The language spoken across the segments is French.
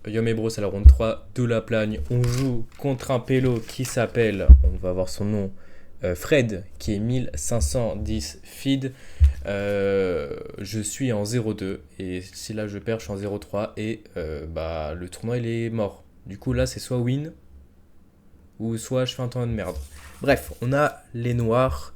Yo mes bros, c'est la ronde 3 de la Plagne. On joue contre un pélo qui s'appelle, on va voir son nom, Fred, qui est 1510 feed. Je suis en 0-2 et si là je perds, je suis en 0-3 et bah, le tournoi il est mort. Du coup là c'est soit win ou soit je fais un tournoi de merde. Bref, on a les noirs.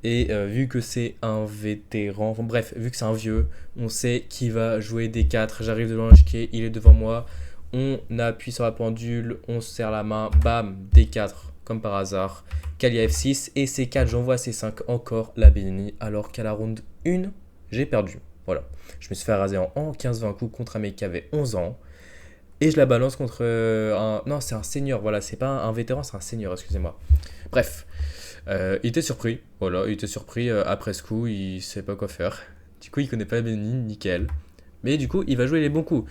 Et vu que c'est un vétéran, enfin, bref, vu que c'est un vieux, on sait qui va jouer des 4. J'arrive devant l'échiquier, il est devant moi. On appuie sur la pendule, on se serre la main, bam, D4, comme par hasard. Calia F6 et C4, j'envoie C5 encore la bénie. Alors qu'à la ronde 1, j'ai perdu. Voilà. Je me suis fait raser en 15-20 coups contre un mec qui avait 11 ans. Et je la balance contre un. Non, c'est un senior, voilà, c'est pas un vétéran, c'est un senior, excusez-moi. Bref. Il était surpris, voilà, il était surpris après ce coup, il sait pas quoi faire. Du coup, il connaît pas la bénie, nickel. Mais du coup, il va jouer les bons coups.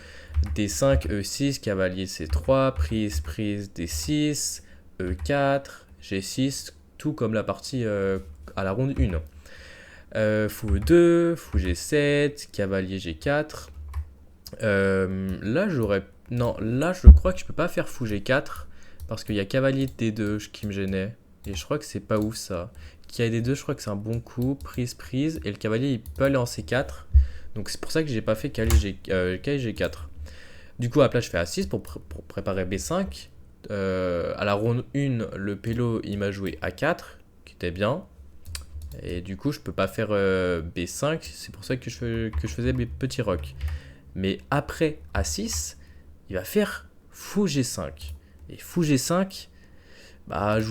D5, E6, cavalier C3, prise, prise, D6, E4, G6, tout comme la partie à la ronde 1. Fou E2, fou G7, cavalier G4. Là, j'aurais. Non, là, je crois que je peux pas faire fou G4 parce qu'il y a cavalier D2 qui me gênait. Et je crois que c'est pas ouf ça. Cavalier D2, je crois que c'est un bon coup. Prise, prise. Et le cavalier, il peut aller en C4. Donc c'est pour ça que j'ai pas fait cavalier G4. Du coup, à plat, je fais A6 pour préparer B5. À la ronde 1, le pélo, il m'a joué A4, qui était bien. Et du coup, je peux pas faire B5. C'est pour ça que je faisais mes petits rocs. Mais après A6, il va faire fou G5. Et fou G5, bah, je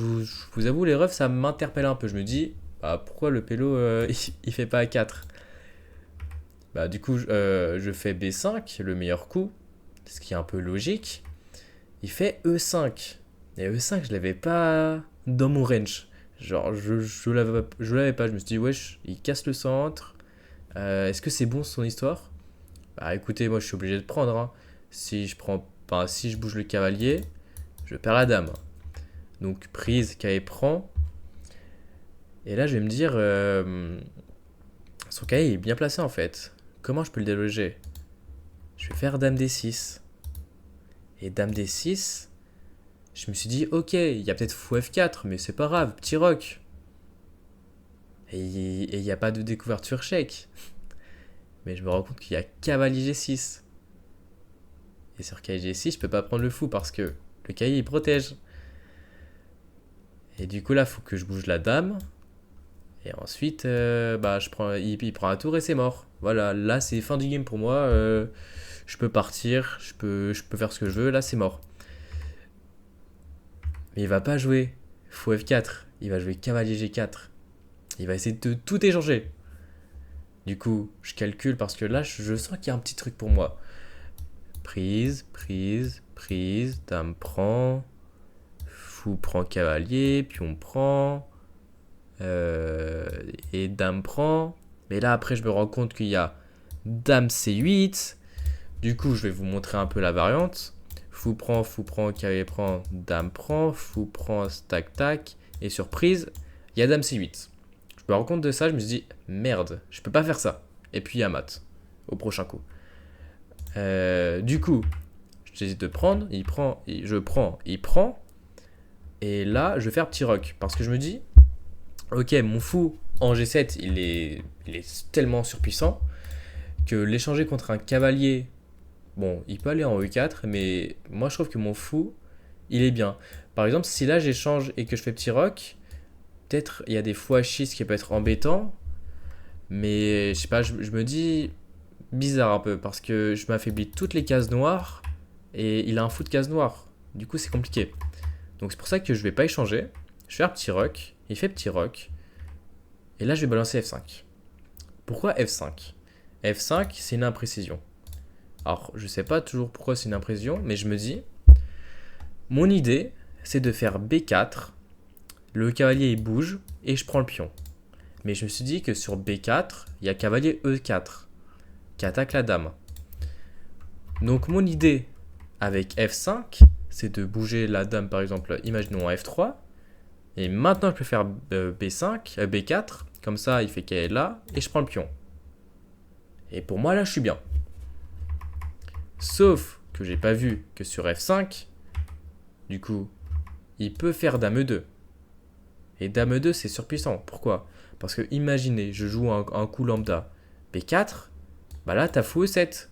vous avoue, les refs, ça m'interpelle un peu. Je me dis, bah, pourquoi le pélo, il fait pas A4? Bah, du coup, je fais B5, le meilleur coup, ce qui est un peu logique. Il fait E5. Et E5, je l'avais pas dans mon range. Genre, je l'avais pas. Je me suis dit, wesh, il casse le centre. Est-ce que c'est bon son histoire? Bah écoutez, moi je suis obligé de prendre, hein. Si je bouge le cavalier, je perds la dame. Donc prise, cavalier prend. Et là je vais me dire, son cavalier est bien placé en fait. Comment je peux le déloger? Je vais faire dame D6. Et dame D6, je me suis dit, ok, il y a peut-être fou F4, mais c'est pas grave, petit roc. Et il n'y a pas de découverte sur chèque. Mais je me rends compte qu'il y a cavalier G6. Et sur cavalier G6, je peux pas prendre le fou parce que le cavalier il protège. Et du coup là, il faut que je bouge la dame. Et ensuite, bah, il prend un tour et c'est mort. Voilà, là c'est fin du game pour moi. Je peux partir, je peux faire ce que je veux. Là c'est mort. Mais il va pas jouer fou F4. Il va jouer cavalier G4. Il va essayer de tout échanger. Du coup, je calcule parce que là, je sens qu'il y a un petit truc pour moi. Prise, prise, prise, dame prend, fou prend cavalier, pion prend, et dame prend. Mais là, après, je me rends compte qu'il y a dame C8. Du coup, je vais vous montrer un peu la variante. Fou prend, cavalier prend, dame prend, fou prend, tac tac. Et surprise, il y a dame C8. Je me rends compte de ça, je me suis dit, merde, je peux pas faire ça. Et puis il y a mat, au prochain coup. Du coup, j'hésite de prendre, je prends, il prend. Et là, je vais faire petit rock. Parce que je me dis, ok, mon fou en G7, il est tellement surpuissant que l'échanger contre un cavalier, bon, il peut aller en E4, mais moi je trouve que mon fou, il est bien. Par exemple, si là j'échange et que je fais petit rock, peut-être il y a des fous H6 qui peut être embêtant, mais je sais pas, je me dis bizarre un peu parce que je m'affaiblis toutes les cases noires et il a un fou de cases noires. Du coup, c'est compliqué. Donc c'est pour ça que je vais pas échanger. Je vais faire petit rock, il fait petit rock. Et là, je vais balancer F5. Pourquoi F5? F5, c'est une imprécision. Alors, je sais pas toujours pourquoi c'est une imprécision, mais je me dis, mon idée, c'est de faire B4. Le cavalier, il bouge et je prends le pion. Mais je me suis dit que sur B4, il y a cavalier E4 qui attaque la dame. Donc mon idée avec F5, c'est de bouger la dame par exemple, imaginons en F3. Et maintenant je peux faire B5, B4, comme ça il fait qu'elle est là, et je prends le pion. Et pour moi là je suis bien. Sauf que j'ai pas vu que sur F5, du coup, il peut faire Dame 2. Et Dame 2, c'est surpuissant. Pourquoi? Parce que imaginez, je joue un coup lambda B4, bah là, t'as fou E7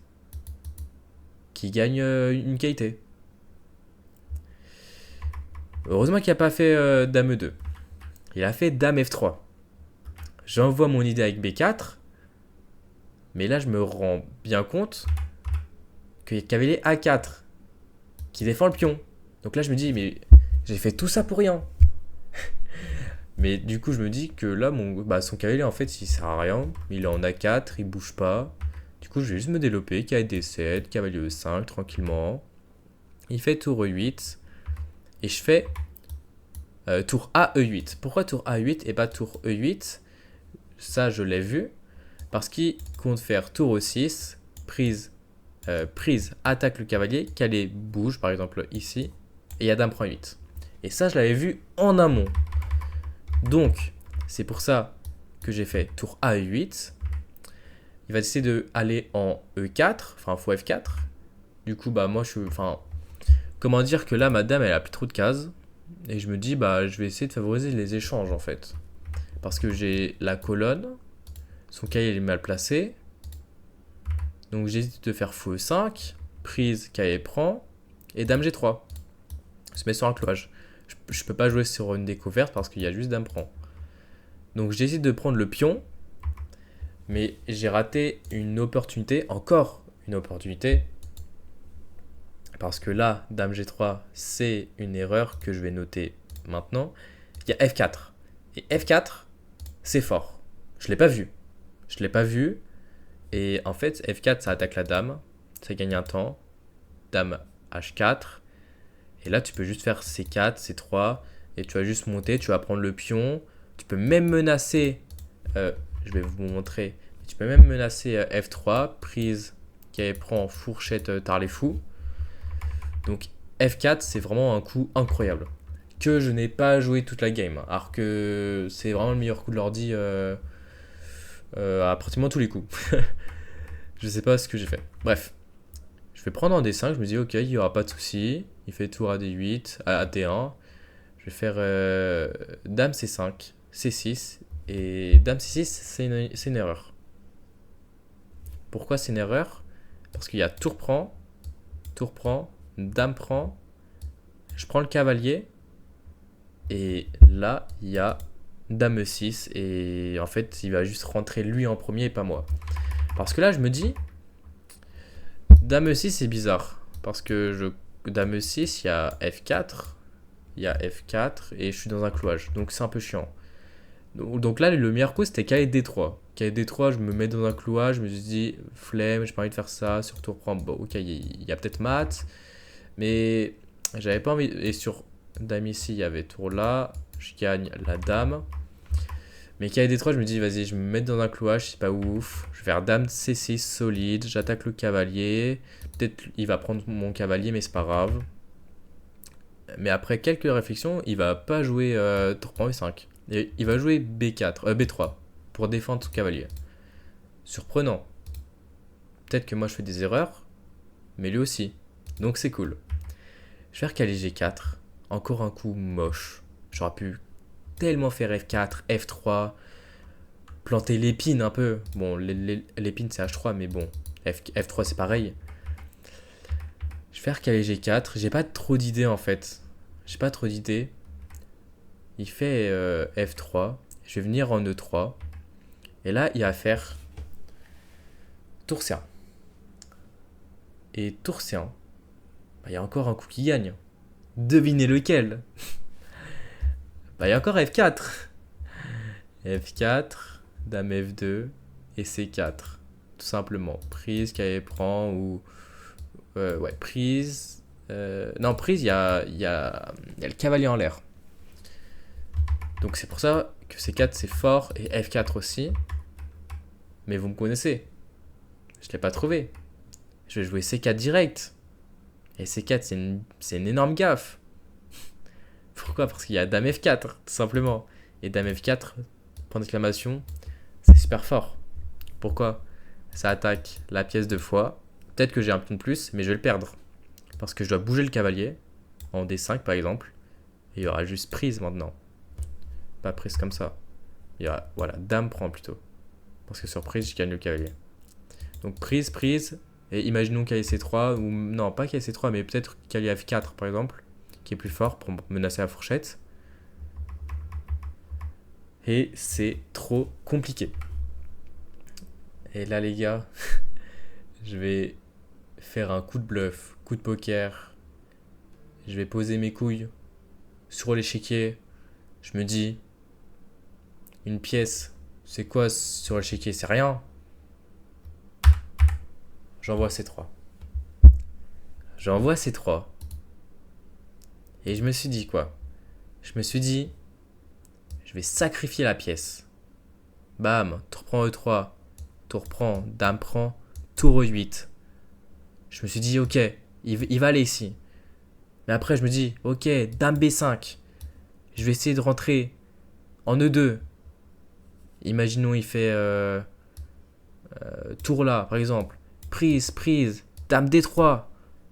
qui gagne une qualité. Heureusement qu'il n'a pas fait Dame 2. Il a fait Dame F3. J'envoie mon idée avec B4. Mais là, je me rends bien compte qu'il y a cavalier A4 qui défend le pion. Donc là, je me dis, mais j'ai fait tout ça pour rien. Mais du coup, je me dis que là, son cavalier, en fait, il sert à rien. Il est en A4, il bouge pas. Du coup, je vais juste me développer. Cavalier D7, cavalier E5, tranquillement. Il fait tour E8. Et je fais tour A, E8. Pourquoi tour A8 et pas tour E8? Ça, je l'ai vu. Parce qu'il compte faire tour E6, prise, attaque le cavalier, cavalier bouge, par exemple ici. Et il y a dame prend 8. Et ça, je l'avais vu en amont. Donc, c'est pour ça que j'ai fait tour A, E8. Il va décider d'aller en E4, enfin, fou F4. Du coup, bah, moi, comment dire que là, ma dame, elle a plus trop de cases. Et je me dis, bah, je vais essayer de favoriser les échanges, en fait. Parce que j'ai la colonne. Son cavalier il est mal placé. Donc, j'hésite de faire fou E5. Prise, cavalier prend. Et dame G3. Se met sur un clochage. Je peux pas jouer sur une découverte parce qu'il y a juste dame prend. Donc, j'hésite de prendre le pion. Mais j'ai raté une opportunité. Encore une opportunité. Parce que là, dame G3, c'est une erreur que je vais noter maintenant. Il y a F4. Et F4, c'est fort. Je ne l'ai pas vu. Je ne l'ai pas vu. Et en fait, F4, ça attaque la dame. Ça gagne un temps. Dame H4. Et là, tu peux juste faire C4, C3. Et tu vas juste monter. Tu vas prendre le pion. Tu peux même menacer. Je vais vous montrer. Tu peux même menacer F3. Prise qui prend fourchette tard les fous. Donc F4, c'est vraiment un coup incroyable. Que je n'ai pas joué toute la game. Alors que c'est vraiment le meilleur coup de l'ordi à pratiquement tous les coups. Je sais pas ce que j'ai fait. Bref. Je vais prendre un D5. Je me dis, ok, il n'y aura pas de souci. Il fait tour à D8, à D1. Je vais faire Dame C5, C6. Et Dame C6, c'est une erreur. Pourquoi c'est une erreur? Parce qu'il y a tour prend, dame prend, je prends le cavalier, et là, il y a dame E6, et en fait, il va juste rentrer lui en premier et pas moi. Parce que là, je me dis, dame E6, c'est bizarre, parce que dame E6, il y a F4, et je suis dans un clouage, donc c'est un peu chiant. Donc là, le meilleur coup, c'était cavalier D3. Cavalier D3, je me mets dans un clouage, je me suis dit, flemme, j'ai pas envie de faire ça, sur tour prend, bon, ok, il y a peut-être mat. Mais j'avais pas envie. Et sur dame ici, il y avait tour là. Je gagne la dame. Mais cavalier D3, je me dis, vas-y, je vais me mettre dans un clouage, c'est pas ouf. Je vais faire dame C6 solide. J'attaque le cavalier. Peut-être il va prendre mon cavalier, mais c'est pas grave. Mais après quelques réflexions, il va pas jouer tour prend E5. Et il va jouer B3 pour défendre son cavalier. Surprenant. Peut-être que moi je fais des erreurs, mais lui aussi. Donc c'est cool. Je vais faire cavalier G4. Encore un coup moche. J'aurais pu tellement faire F4, F3. Planter l'épine un peu. Bon, l'épine c'est H3, mais bon. F3 c'est pareil. Je vais faire cavalier G4. J'ai pas trop d'idées en fait. J'ai pas trop d'idées. Il fait F3. Je vais venir en E3. Et là, il va faire tour C1. Et tour C1. Il y a encore un coup qui gagne. Devinez lequel? Il y a encore F4. F4, dame F2 et C4. Tout simplement. Prise, cavalier prend ou... ouais, prise... non, prise, il y a le cavalier en l'air. Donc c'est pour ça que C4 c'est fort et F4 aussi. Mais vous me connaissez. Je ne l'ai pas trouvé. Je vais jouer C4 direct. Et C4 c'est une énorme gaffe. Pourquoi? Parce qu'il y a dame F4 tout simplement. Et dame F4, point d'exclamation, c'est super fort. Pourquoi? Ça attaque la pièce deux fois. Peut-être que j'ai un pion de plus, mais je vais le perdre. Parce que je dois bouger le cavalier en D5 par exemple. Et il y aura juste prise maintenant. Pas prise comme ça. Il y aura, voilà, dame prend plutôt. Parce que sur prise, je gagne le cavalier. Donc prise, prise. Et imaginons qu'il y ait C3. Ou non, pas qu'il y ait C3, mais peut-être qu'il y ait F4 par exemple. Qui est plus fort pour menacer la fourchette. Et c'est trop compliqué. Et là les gars, je vais faire un coup de bluff, coup de poker. Je vais poser mes couilles sur l'échiquier. Je me dis, une pièce, c'est quoi sur l'échiquier? C'est rien. J'envoie C3. J'envoie C3. Et je me suis dit quoi? Je me suis dit, je vais sacrifier la pièce. Bam, tour prend E3, tour prend, dame prend, tour E8. Je me suis dit, ok, il va aller ici. Mais après, je me dis, ok, dame B5. Je vais essayer de rentrer en E2. Imaginons, il fait tour là, par exemple. Prise, prise, dame D3.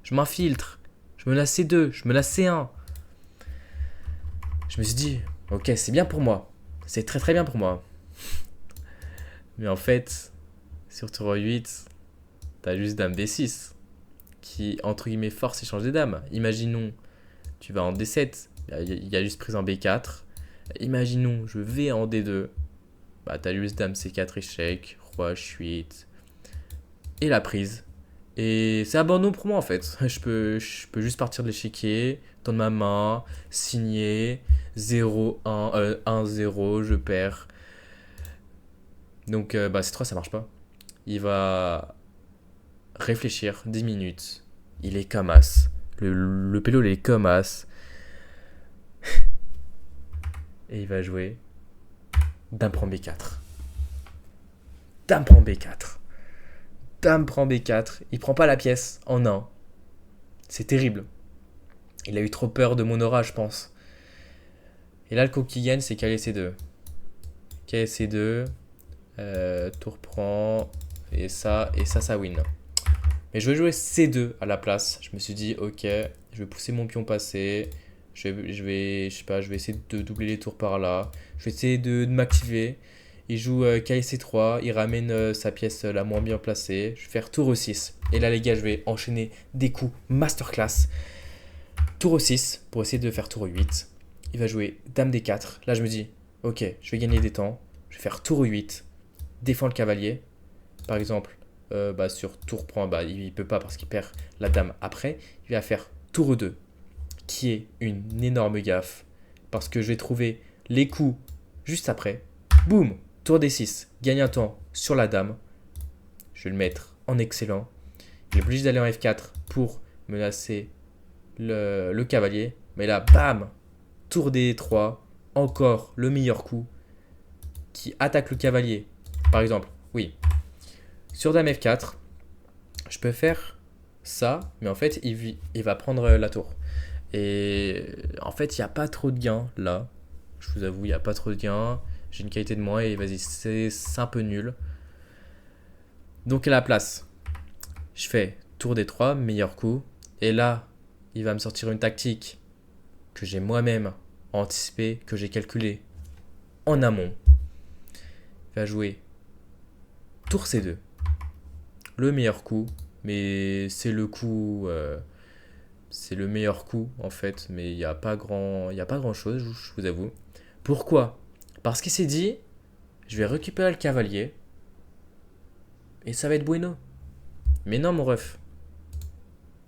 Je m'infiltre. Je me la C2, je me la C1. Je me suis dit, ok, c'est bien pour moi. C'est très très bien pour moi. Mais en fait, sur tour 8, t'as juste dame B6 qui, entre guillemets, force échange des dames. Imaginons, tu vas en D7, il y a juste prise en B4. Imaginons, je vais en D2, bah t'as juste dame C4 échec, roi H8 et la prise. Et c'est abandon pour moi en fait. Je peux juste partir de l'échiquier, tendre ma main, signer, 0, 1, 1, 0, je perds. Donc bah C3 ça marche pas. Il va réfléchir 10 minutes. Il est comme as. Le pélo il est comme as. Et il va jouer dame prend B4. Dame prend B4. Dame prend B4. Il prend pas la pièce en 1. C'est terrible. Il a eu trop peur de mon aura, je pense. Et là, le coup qui gagne, c'est cavalier C2. Cavalier C2. Tour prend. Et ça win. Mais je vais jouer C2 à la place. Je me suis dit, ok, je vais pousser mon pion passé. Je vais essayer de doubler les tours par là. Je vais essayer de m'activer. Il joue cavalier C3. Il ramène sa pièce la moins bien placée. Je vais faire tour E6. Et là, les gars, je vais enchaîner des coups masterclass. Tour E6 pour essayer de faire tour E8. Il va jouer dame D4. Là, je me dis, ok, je vais gagner des temps. Je vais faire tour E8. Défends le cavalier. Par exemple, sur tour prend, il peut pas parce qu'il perd la dame après. Il va faire tour E2, qui est une énorme gaffe. Parce que je vais trouver les coups juste après. Boum, tour D6. Gagne un temps sur la dame. Je vais le mettre en excellent. Il est obligé d'aller en F4 pour menacer le cavalier. Mais là, bam, tour D3. Encore le meilleur coup qui attaque le cavalier. Par exemple, oui. Sur dame F4, je peux faire ça, mais en fait, il va prendre la tour. Et en fait, il n'y a pas trop de gains là. Je vous avoue, il n'y a pas trop de gains. J'ai une qualité de moins et vas-y, c'est un peu nul. Donc à la place, je fais tour D3, meilleur coup. Et là, il va me sortir une tactique que j'ai moi-même anticipée, que j'ai calculée en amont. Il va jouer tour C2. Le meilleur coup, mais c'est le coup, c'est le meilleur coup en fait, mais il n'y a pas grand chose, je vous avoue. Pourquoi? Parce qu'il s'est dit, je vais récupérer le cavalier et ça va être bueno. Mais non mon ref,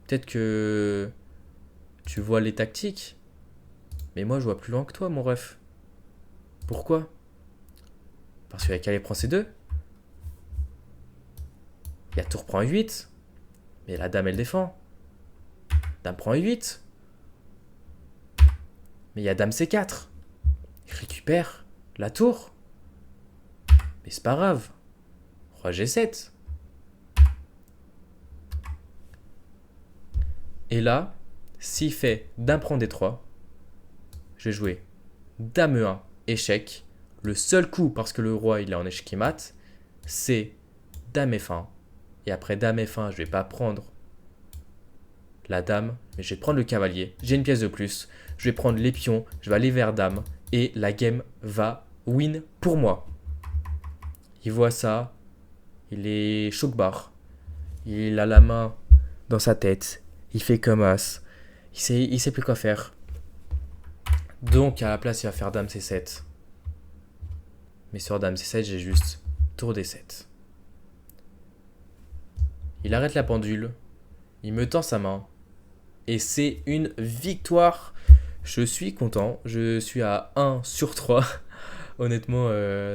peut-être que tu vois les tactiques, mais moi je vois plus loin que toi mon ref. Pourquoi? Parce qu'il y a cavalier prend C2. Il y a tour prend E8. Mais la dame, elle défend. Dame prend E8. Mais il y a dame C4. Il récupère la tour. Mais c'est pas grave. Roi G7. Et là, s'il fait dame prend D3, je vais jouer dame E1, échec. Le seul coup, parce que le roi il est en échec et mat, c'est dame F1. Et après dame F1, je vais pas prendre la dame, mais je vais prendre le cavalier. J'ai une pièce de plus. Je vais prendre les pions, je vais aller vers dame. Et la game va win pour moi. Il voit ça. Il est choc-barre. Il a la main dans sa tête. Il fait comme as. Il sait plus quoi faire. Donc à la place, il va faire dame C7. Mais sur dame C7, j'ai juste tour D7. Il arrête la pendule. Il me tend sa main. Et c'est une victoire. Je suis content. Je suis à 1 sur 3. Honnêtement,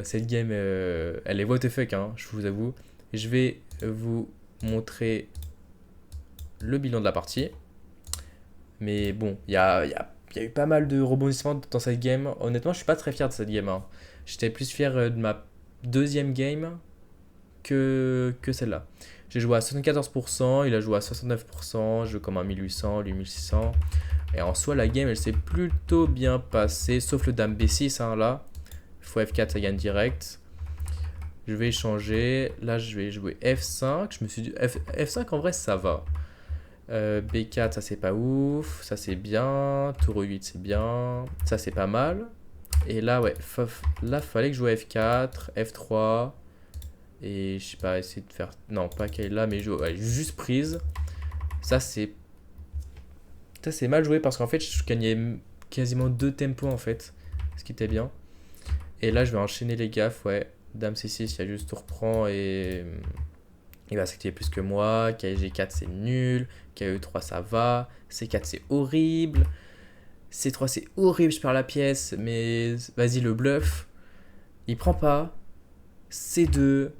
cette game, elle est what the fuck, hein, je vous avoue. Je vais vous montrer le bilan de la partie. Mais bon, il y a eu pas mal de rebondissements dans cette game. Honnêtement, je suis pas très fier de cette game, hein. J'étais plus fier de ma deuxième game que celle-là. J'ai joué à 74%, il a joué à 69%, je joue comme un 1800, lui 1600. Et en soi, la game, elle s'est plutôt bien passée, sauf le dame B6, hein, là. Il faut F4, ça gagne direct. Je vais échanger. Là, je vais jouer F5. Je me suis dit, F5, en vrai, ça va. B4, ça, c'est pas ouf. Ça, c'est bien. Tour 8, c'est bien. Ça, c'est pas mal. Et là, ouais, là, fallait que je joue F4, F3. Et je sais pas, essayer de faire... Non, pas qu'elle là, mais ouais, juste prise. Ça, c'est mal joué parce qu'en fait, je gagnais quasiment 2 tempos, en fait. Ce qui était bien. Et là, je vais enchaîner les gaffes, ouais. Dame C6, il y a juste tout reprend et il va s'activer plus que moi. KG4, c'est nul. KE3, ça va. C4, c'est horrible. C3, c'est horrible, je perds la pièce. Mais vas-y, le bluff. Il prend pas. C2.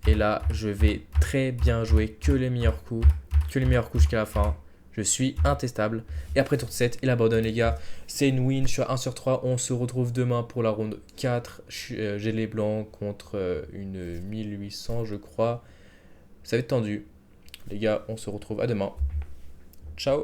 Et là, je vais très bien jouer que les meilleurs coups. Que les meilleurs coups jusqu'à la fin. Je suis intestable. Et après tour 7, il abandonne les gars. C'est une win, je suis à 1 sur 3. On se retrouve demain pour la ronde 4. J'ai les blancs contre une 1800 je crois. Ça va être tendu. Les gars, on se retrouve à demain. Ciao.